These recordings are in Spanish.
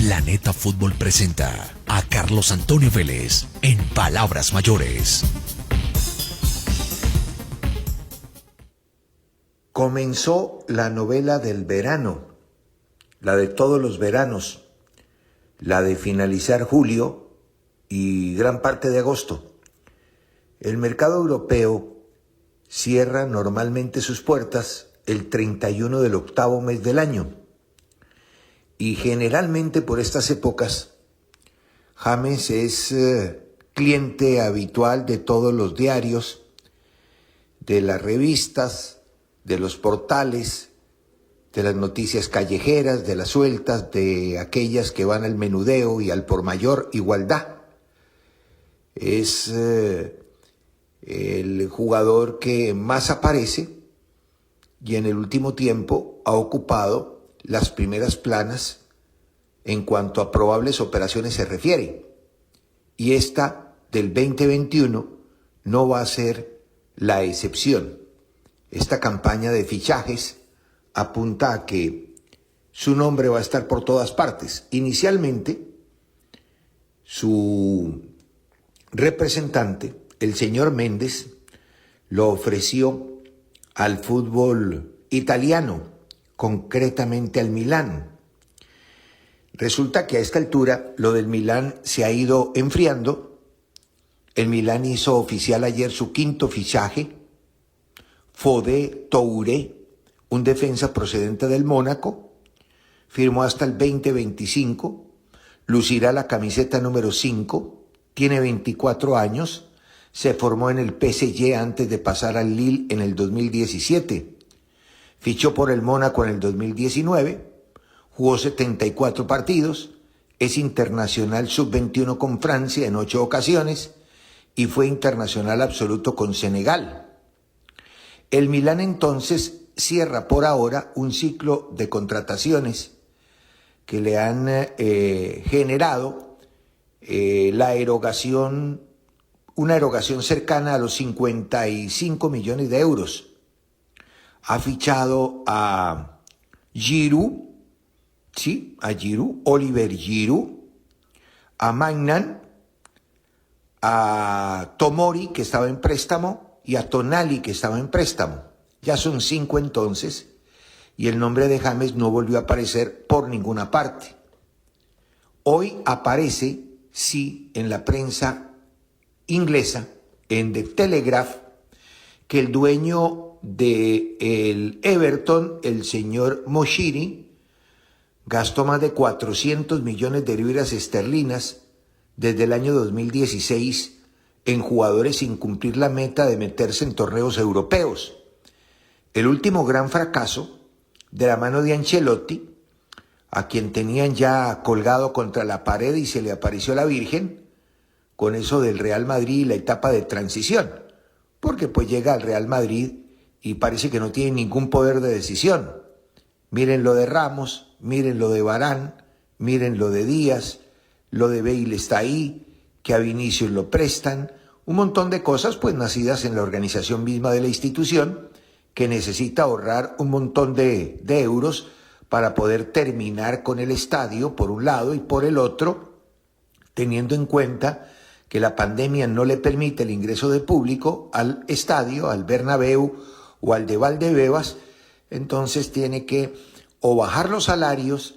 Planeta Fútbol presenta a Carlos Antonio Vélez en Palabras Mayores. Comenzó la novela del verano, la de todos los veranos, la de finalizar julio y gran parte de agosto. El mercado europeo cierra normalmente sus puertas el 31 del octavo mes del año. Y generalmente por estas épocas, James es cliente habitual de todos los diarios, de las revistas, de los portales, de las noticias callejeras, de las sueltas, de aquellas que van al menudeo y al por mayor igualdad. Es el jugador que más aparece y en el último tiempo ha ocupado las primeras planas en cuanto a probables operaciones se refiere. Y esta del 2021 no va a ser la excepción. Esta campaña de fichajes apunta a que su nombre va a estar por todas partes. Inicialmente, su representante, el señor Méndez, lo ofreció al fútbol italiano, concretamente al Milán. Resulta que a esta altura lo del Milán se ha ido enfriando. El Milán hizo oficial ayer su quinto fichaje, Fodé Touré, un defensa procedente del Mónaco, firmó hasta el 2025, lucirá la camiseta número 5, tiene 24 años, se formó en el PSG antes de pasar al Lille en el 2017, fichó por el Mónaco en el 2019, jugó 74 partidos, es internacional sub-21 con Francia en 8 ocasiones y fue internacional absoluto con Senegal. El Milán entonces cierra por ahora un ciclo de contrataciones que le han generado una erogación cercana a los 55 millones de euros. Ha fichado a Giroud, Oliver Giroud, a Maignan, a Tomori, que estaba en préstamo, y a Tonali, que estaba en préstamo. Ya son 5 entonces, y el nombre de James no volvió a aparecer por ninguna parte. Hoy aparece, sí, en la prensa inglesa, en The Telegraph, que el dueño del Everton, el señor Moshiri, gastó más de 400 millones de libras esterlinas desde el año 2016 en jugadores sin cumplir la meta de meterse en torneos europeos. El último gran fracaso de la mano de Ancelotti, a quien tenían ya colgado contra la pared y se le apareció la Virgen, con eso del Real Madrid y la etapa de transición, porque pues llega al Real Madrid y parece que no tiene ningún poder de decisión. Miren lo de Ramos, miren lo de Varane, miren lo de Díaz, lo de Bale está ahí, que a Vinicius lo prestan, un montón de cosas pues nacidas en la organización misma de la institución, que necesita ahorrar un montón de euros para poder terminar con el estadio por un lado y por el otro, teniendo en cuenta que la pandemia no le permite el ingreso de público al estadio, al Bernabéu o al de Valdebebas, entonces tiene que o bajar los salarios,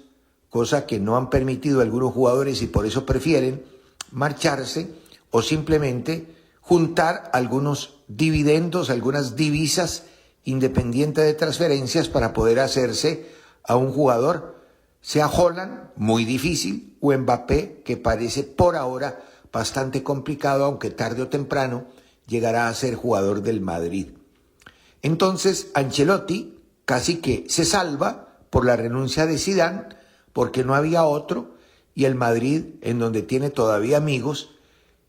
cosa que no han permitido algunos jugadores y por eso prefieren marcharse, o simplemente juntar algunos dividendos, algunas divisas independientes de transferencias para poder hacerse a un jugador, sea Haaland, muy difícil, o Mbappé, que parece por ahora bastante complicado, aunque tarde o temprano llegará a ser jugador del Madrid. Entonces Ancelotti casi que se salva por la renuncia de Zidane, porque no había otro, y el Madrid, en donde tiene todavía amigos,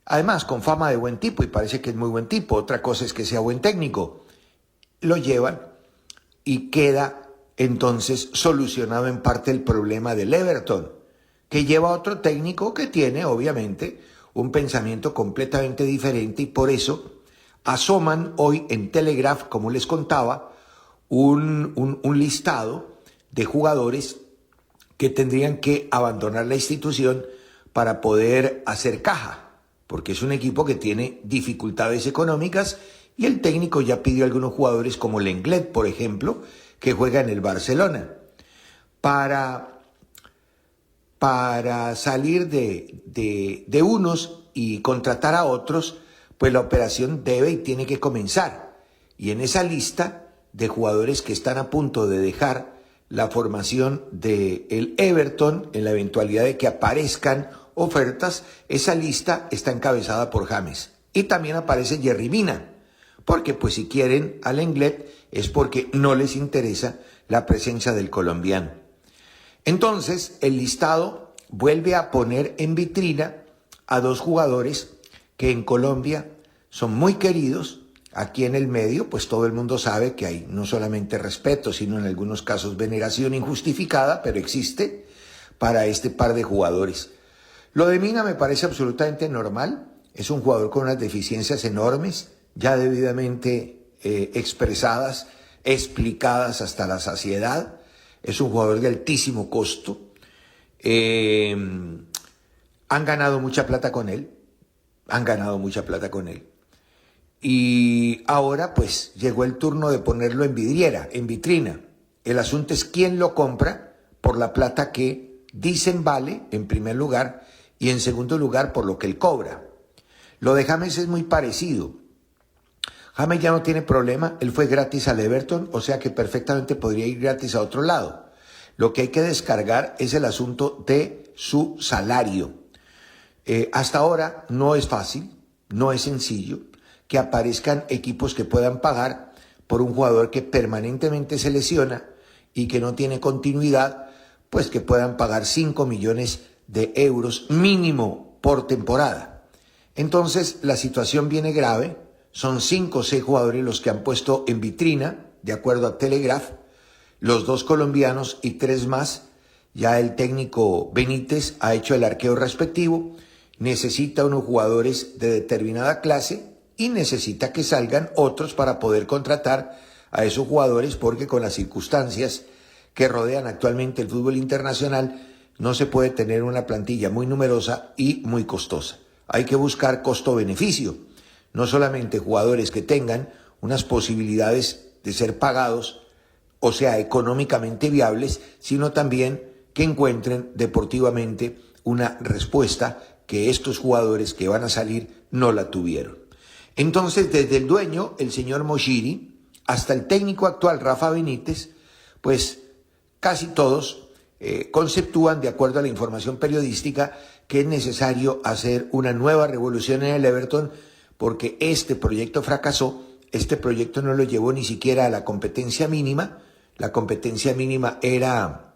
además con fama de buen tipo, y parece que es muy buen tipo, otra cosa es que sea buen técnico, lo llevan y queda entonces solucionado en parte el problema del Everton, que lleva otro técnico que tiene obviamente un pensamiento completamente diferente, y por eso asoman hoy en Telegraph, como les contaba, un listado de jugadores que tendrían que abandonar la institución para poder hacer caja, porque es un equipo que tiene dificultades económicas y el técnico ya pidió a algunos jugadores como Lenglet, por ejemplo, que juega en el Barcelona. Para salir de unos y contratar a otros, pues la operación debe y tiene que comenzar. Y en esa lista de jugadores que están a punto de dejar la formación del Everton, en la eventualidad de que aparezcan ofertas, esa lista está encabezada por James. Y también aparece Yerry Mina, porque pues si quieren al Lenglet es porque no les interesa la presencia del colombiano. Entonces, el listado vuelve a poner en vitrina a dos jugadores que en Colombia son muy queridos. Aquí en el medio, pues todo el mundo sabe que hay no solamente respeto, sino en algunos casos veneración injustificada, pero existe para este par de jugadores. Lo de Mina me parece absolutamente normal. Es un jugador con unas deficiencias enormes, ya debidamente expresadas, explicadas hasta la saciedad. Es un jugador de altísimo costo. Han ganado mucha plata con él. Y ahora pues llegó el turno de ponerlo en vidriera, en vitrina. El asunto es quién lo compra por la plata que dicen vale, en primer lugar, y en segundo lugar por lo que él cobra. Lo de James es muy parecido. James ya no tiene problema, él fue gratis al Everton, o sea que perfectamente podría ir gratis a otro lado. Lo que hay que descargar es el asunto de su salario. Hasta ahora no es fácil, no es sencillo que aparezcan equipos que puedan pagar por un jugador que permanentemente se lesiona y que no tiene continuidad, pues que puedan pagar 5 millones de euros mínimo por temporada. Entonces la situación viene grave, son 5 o 6 jugadores los que han puesto en vitrina, de acuerdo a Telegraph, los 2 colombianos y 3 más. Ya el técnico Benítez ha hecho el arqueo respectivo, necesita unos jugadores de determinada clase y necesita que salgan otros para poder contratar a esos jugadores, porque con las circunstancias que rodean actualmente el fútbol internacional no se puede tener una plantilla muy numerosa y muy costosa. Hay que buscar costo-beneficio, no solamente jugadores que tengan unas posibilidades de ser pagados, o sea, económicamente viables, sino también que encuentren deportivamente una respuesta que estos jugadores que van a salir no la tuvieron. Entonces, desde el dueño, el señor Moshiri, hasta el técnico actual, Rafa Benítez, pues casi todos conceptúan, de acuerdo a la información periodística, que es necesario hacer una nueva revolución en el Everton, porque este proyecto fracasó. Este proyecto no lo llevó ni siquiera a la competencia mínima. La competencia mínima era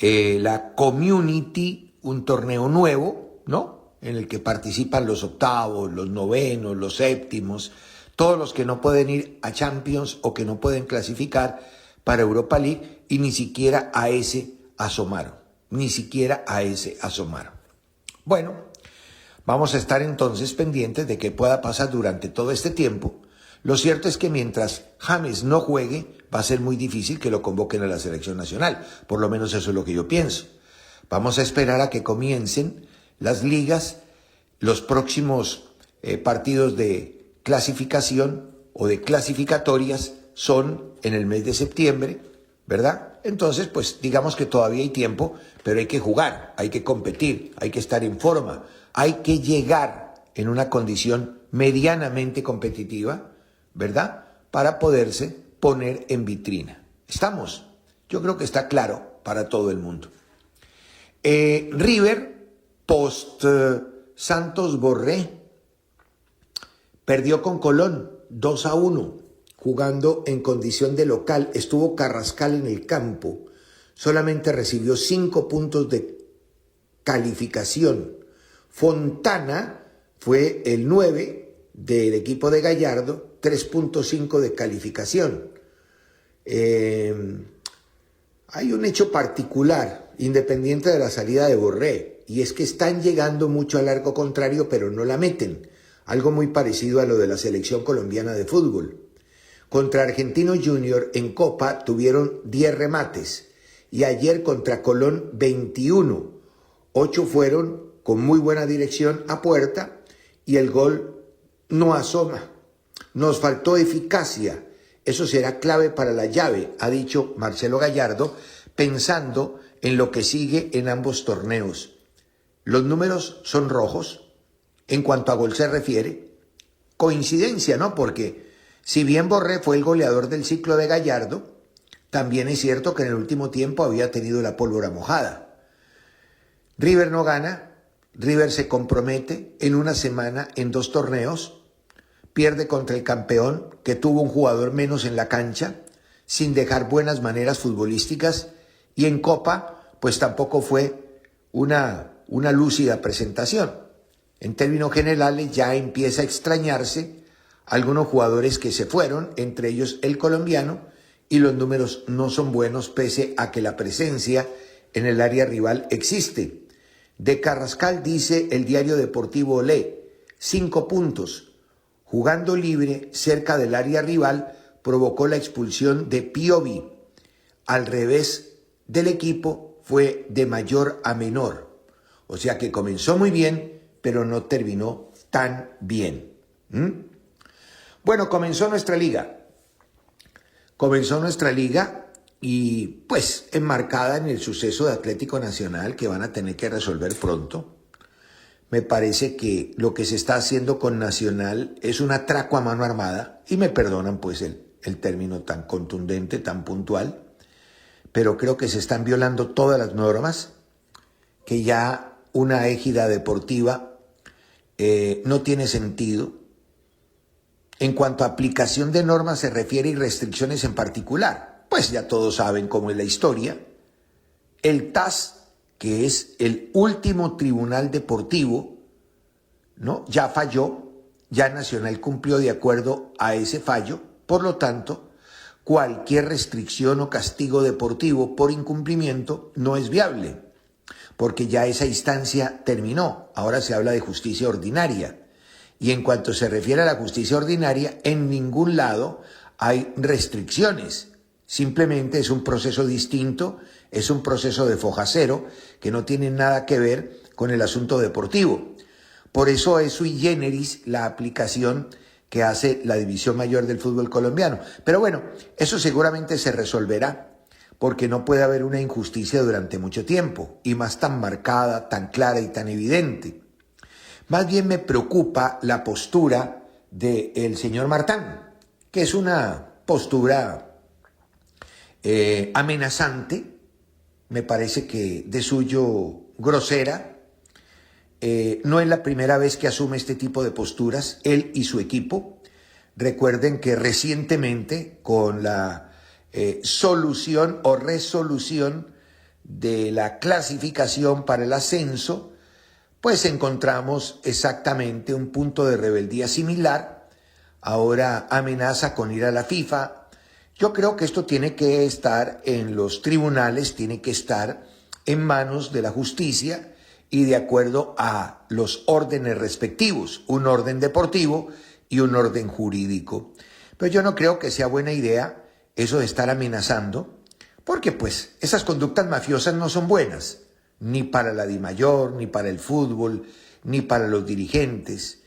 la Community, un torneo nuevo, ¿no?, en el que participan los octavos, los novenos, los séptimos, todos los que no pueden ir a Champions o que no pueden clasificar para Europa League, y ni siquiera a ese asomaron. Bueno, vamos a estar entonces pendientes de qué pueda pasar durante todo este tiempo. Lo cierto es que mientras James no juegue, va a ser muy difícil que lo convoquen a la selección nacional. Por lo menos eso es lo que yo pienso. Vamos a esperar a que comiencen las ligas, los próximos partidos de clasificación o de clasificatorias son en el mes de septiembre, ¿verdad? Entonces, pues digamos que todavía hay tiempo, pero hay que jugar, hay que competir, hay que estar en forma, hay que llegar en una condición medianamente competitiva, ¿verdad?, para poderse poner en vitrina. ¿Estamos? Yo creo que está claro para todo el mundo. River, post Santos Borré, perdió con Colón 2-1, jugando en condición de local. Estuvo Carrascal en el campo, solamente recibió 5 puntos de calificación. Fontana fue el 9 del equipo de Gallardo, 3.5 de calificación. Hay un hecho particular, independiente de la salida de Borré, y es que están llegando mucho al arco contrario, pero no la meten. Algo muy parecido a lo de la selección colombiana de fútbol. Contra Argentino Junior en Copa tuvieron 10 remates y ayer contra Colón 21. 8 fueron con muy buena dirección a puerta y el gol no asoma. Nos faltó eficacia. Eso será clave para la llave, ha dicho Marcelo Gallardo, pensando en lo que sigue en ambos torneos. Los números son rojos en cuanto a gol se refiere. Coincidencia, ¿no? Porque si bien Borré fue el goleador del ciclo de Gallardo, también es cierto que en el último tiempo había tenido la pólvora mojada. River no gana, River se compromete en una semana en 2 torneos, pierde contra el campeón que tuvo un jugador menos en la cancha, sin dejar buenas maneras futbolísticas, y en Copa pues tampoco fue una lúcida presentación. En términos generales ya empieza a extrañarse algunos jugadores que se fueron, entre ellos el colombiano, y los números no son buenos pese a que la presencia en el área rival existe. De Carrascal dice el diario deportivo Olé, 5 puntos. Jugando libre cerca del área rival provocó la expulsión de Piovi. Al revés del equipo fue de mayor a menor. O sea que comenzó muy bien, pero no terminó tan bien. Bueno, comenzó nuestra liga. Y pues enmarcada en el suceso de Atlético Nacional que van a tener que resolver pronto. Me parece que lo que se está haciendo con Nacional es un atraco a mano armada, y me perdonan pues el término tan contundente, tan puntual, pero creo que se están violando todas las normas, que ya una égida deportiva no tiene sentido. En cuanto a aplicación de normas se refiere y restricciones en particular, pues ya todos saben cómo es la historia. El TAS, que es el último tribunal deportivo, ¿no?, ya falló, ya Nacional cumplió de acuerdo a ese fallo, por lo tanto, cualquier restricción o castigo deportivo por incumplimiento no es viable, porque ya esa instancia terminó. Ahora se habla de justicia ordinaria. Y en cuanto se refiere a la justicia ordinaria, en ningún lado hay restricciones. Simplemente es un proceso distinto, es un proceso de foja cero que no tiene nada que ver con el asunto deportivo. Por eso es sui generis la aplicación que hace la División Mayor del fútbol colombiano. Pero bueno, eso seguramente se resolverá, porque no puede haber una injusticia durante mucho tiempo, y más tan marcada, tan clara y tan evidente. Más bien me preocupa la postura del señor Martán, que es una postura amenazante, me parece que de suyo grosera. No es la primera vez que asume este tipo de posturas, él y su equipo. Recuerden que recientemente, con la solución o resolución de la clasificación para el ascenso, pues encontramos exactamente un punto de rebeldía similar. Ahora amenaza con ir a la FIFA. Yo creo que esto tiene que estar en los tribunales, tiene que estar en manos de la justicia y de acuerdo a los órdenes respectivos, un orden deportivo y un orden jurídico. Pero yo no creo que sea buena idea eso de estar amenazando, porque pues esas conductas mafiosas no son buenas, ni para la DIMAYOR, ni para el fútbol, ni para los dirigentes.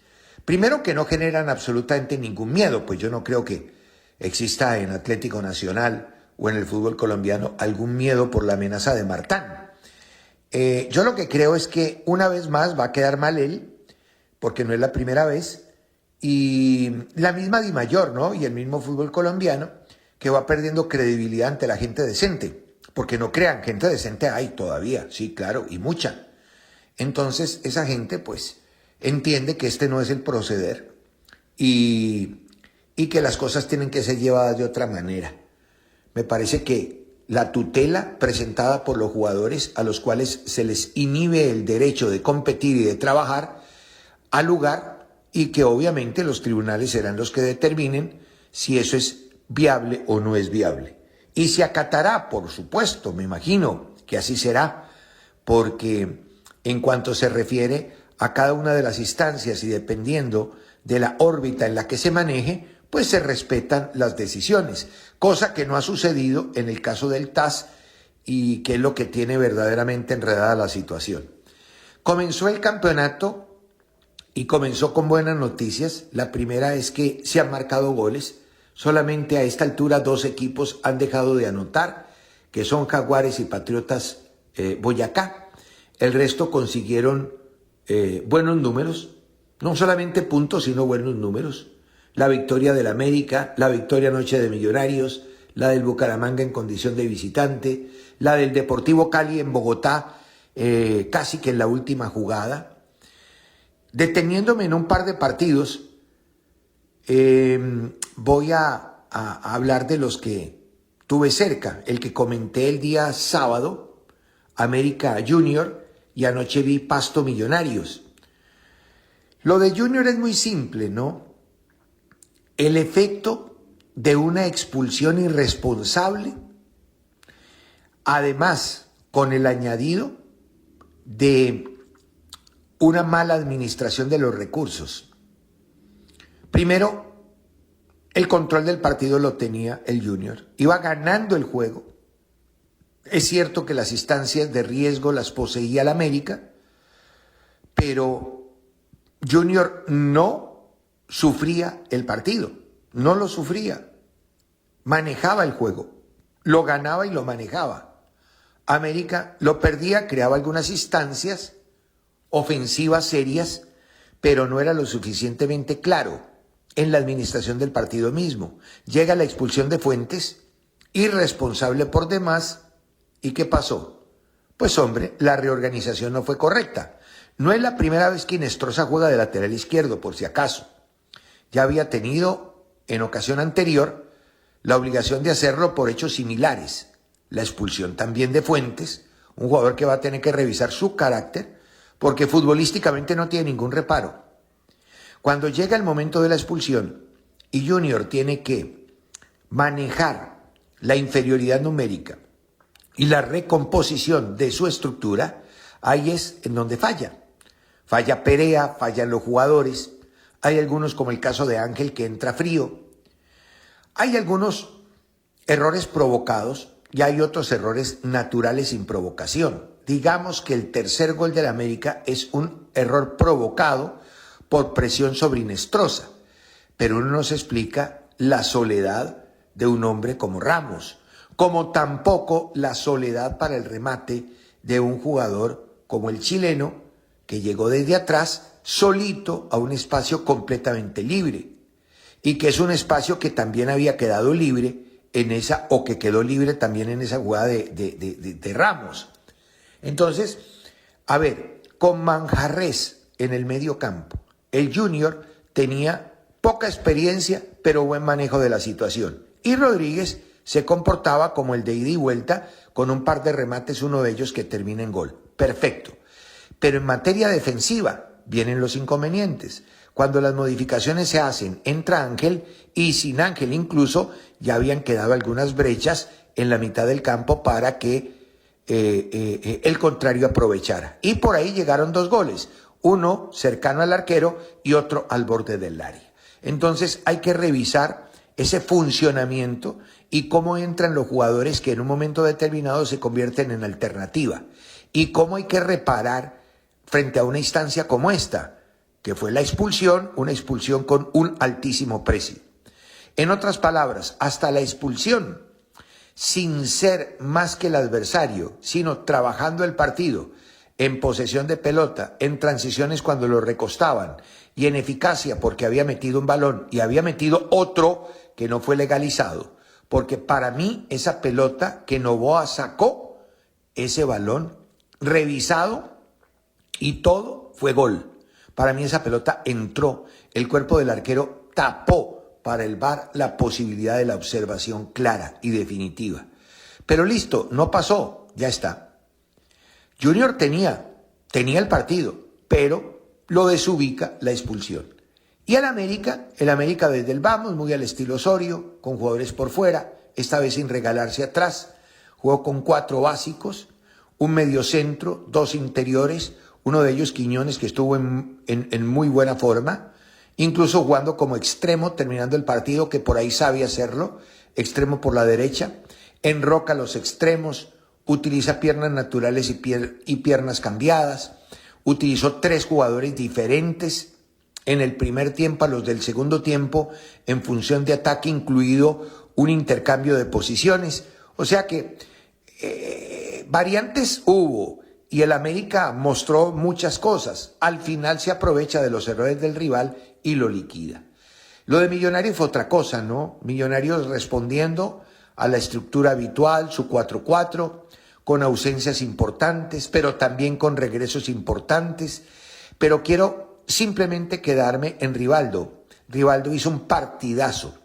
Primero, que no generan absolutamente ningún miedo, pues yo no creo que exista en Atlético Nacional o en el fútbol colombiano algún miedo por la amenaza de Martán. Yo lo que creo es que una vez más va a quedar mal él, porque no es la primera vez, y la misma DIMAYOR, ¿no?, y el mismo fútbol colombiano, que va perdiendo credibilidad ante la gente decente. Porque no crean, gente decente hay todavía, sí, claro, y mucha. Entonces esa gente pues entiende que este no es el proceder y que las cosas tienen que ser llevadas de otra manera. Me parece que la tutela presentada por los jugadores, a los cuales se les inhibe el derecho de competir y de trabajar, ha lugar, y que obviamente los tribunales serán los que determinen si eso es viable o no es viable. Y se acatará, por supuesto, me imagino que así será, porque en cuanto se refiere a cada una de las instancias y dependiendo de la órbita en la que se maneje, pues se respetan las decisiones, cosa que no ha sucedido en el caso del TAS y qué es lo que tiene verdaderamente enredada la situación. Comenzó el campeonato y comenzó con buenas noticias. La primera es que se han marcado goles. Solamente a esta altura 2 equipos han dejado de anotar, que son Jaguares y Patriotas Boyacá. El resto consiguieron buenos números, no solamente puntos, sino buenos números. La victoria del América, la victoria anoche de Millonarios, la del Bucaramanga en condición de visitante, la del Deportivo Cali en Bogotá, casi que en la última jugada. Deteniéndome en un par de partidos, voy a hablar de los que tuve cerca. El que comenté el día sábado, América Junior, y anoche vi Pasto Millonarios. Lo de Junior es muy simple, ¿no? El efecto de una expulsión irresponsable, además con el añadido de una mala administración de los recursos. Primero, el control del partido lo tenía el Junior, iba ganando el juego. Es cierto que las instancias de riesgo las poseía el América, pero Junior no sufría el partido, no lo sufría, manejaba el juego, lo ganaba y lo manejaba. América lo perdía, creaba algunas instancias ofensivas serias, pero no era lo suficientemente claro en la administración del partido mismo. Llega la expulsión de Fuentes, irresponsable por demás. ¿Y qué pasó? Pues hombre, la reorganización no fue correcta. No es la primera vez que Inestrosa juega de lateral izquierdo, por si acaso. Ya había tenido en ocasión anterior la obligación de hacerlo por hechos similares. La expulsión también de Fuentes, un jugador que va a tener que revisar su carácter, porque futbolísticamente no tiene ningún reparo. Cuando llega el momento de la expulsión y Junior tiene que manejar la inferioridad numérica y la recomposición de su estructura, ahí es en donde falla. Falla Perea, fallan los jugadores, hay algunos como el caso de Ángel que entra frío, hay algunos errores provocados y hay otros errores naturales sin provocación. Digamos que el tercer gol del América es un error provocado por presión sobre Inestrosa, pero uno no se explica la soledad de un hombre como Ramos, como tampoco la soledad para el remate de un jugador como el chileno, que llegó desde atrás solito a un espacio completamente libre, y que es un espacio que también había quedado libre en esa, o que quedó libre también en esa jugada de Ramos. Entonces, a ver, con Manjarrés en el medio campo, el Junior tenía poca experiencia, pero buen manejo de la situación. Y Rodríguez se comportaba como el de ida y vuelta, con un par de remates, uno de ellos que termina en gol. Perfecto. Pero en materia defensiva vienen los inconvenientes. Cuando las modificaciones se hacen, entra Ángel, y sin Ángel incluso ya habían quedado algunas brechas en la mitad del campo para que el contrario aprovechara. Y por ahí llegaron 2 goles, uno cercano al arquero y otro al borde del área. Entonces hay que revisar ese funcionamiento y cómo entran los jugadores que en un momento determinado se convierten en alternativa, y cómo hay que reparar frente a una instancia como esta, que fue la expulsión, una expulsión con un altísimo precio. En otras palabras, hasta la expulsión, sin ser más que el adversario, sino trabajando el partido en posesión de pelota, en transiciones cuando lo recostaban y en eficacia porque había metido un balón y había metido otro que no fue legalizado, porque para mí esa pelota que Noboa sacó, ese balón revisado y todo fue gol. Para mí esa pelota entró, el cuerpo del arquero tapó para el VAR la posibilidad de la observación clara y definitiva. Pero listo, no pasó, ya está. Junior tenía el partido, pero lo desubica la expulsión. Y el América desde el vamos, muy al estilo Osorio, con jugadores por fuera, esta vez sin regalarse atrás, jugó con 4 básicos, un mediocentro, 2 interiores, uno de ellos Quiñones, que estuvo en muy buena forma, incluso jugando como extremo, terminando el partido, que por ahí sabe hacerlo, extremo por la derecha, enroca los extremos, utiliza piernas naturales y piernas cambiadas, utilizó 3 jugadores diferentes en el primer tiempo a los del segundo tiempo en función de ataque, incluido un intercambio de posiciones. O sea que variantes hubo y el América mostró muchas cosas. Al final se aprovecha de los errores del rival y lo liquida. Lo de Millonarios fue otra cosa, ¿no? Millonarios respondiendo a la estructura habitual, su 4-4, con ausencias importantes, pero también con regresos importantes. Pero quiero simplemente quedarme en Rivaldo. Rivaldo hizo un partidazo,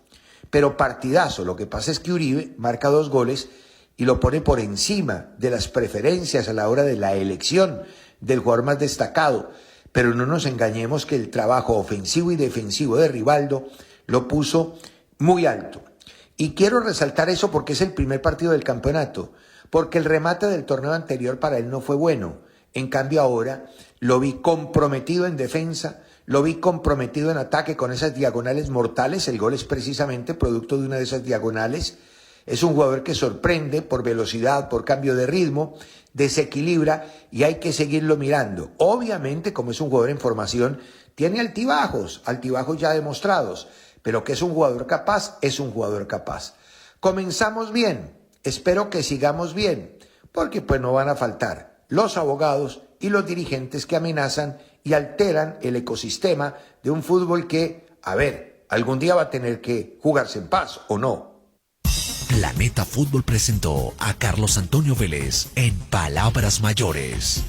pero partidazo. Lo que pasa es que Uribe marca 2 goles y lo pone por encima de las preferencias a la hora de la elección del jugador más destacado. Pero no nos engañemos que el trabajo ofensivo y defensivo de Rivaldo lo puso muy alto. Y quiero resaltar eso porque es el primer partido del campeonato, porque el remate del torneo anterior para él no fue bueno. En cambio ahora lo vi comprometido en defensa, lo vi comprometido en ataque con esas diagonales mortales. El gol es precisamente producto de una de esas diagonales. Es un jugador que sorprende por velocidad, por cambio de ritmo, desequilibra y hay que seguirlo mirando. Obviamente, como es un jugador en formación, tiene altibajos ya demostrados, pero que es un jugador capaz, es un jugador capaz. Comenzamos bien, espero que sigamos bien, porque pues no van a faltar los abogados y los dirigentes que amenazan y alteran el ecosistema de un fútbol que, algún día va a tener que jugarse en paz, ¿o no? Planeta Fútbol presentó a Carlos Antonio Vélez en Palabras Mayores.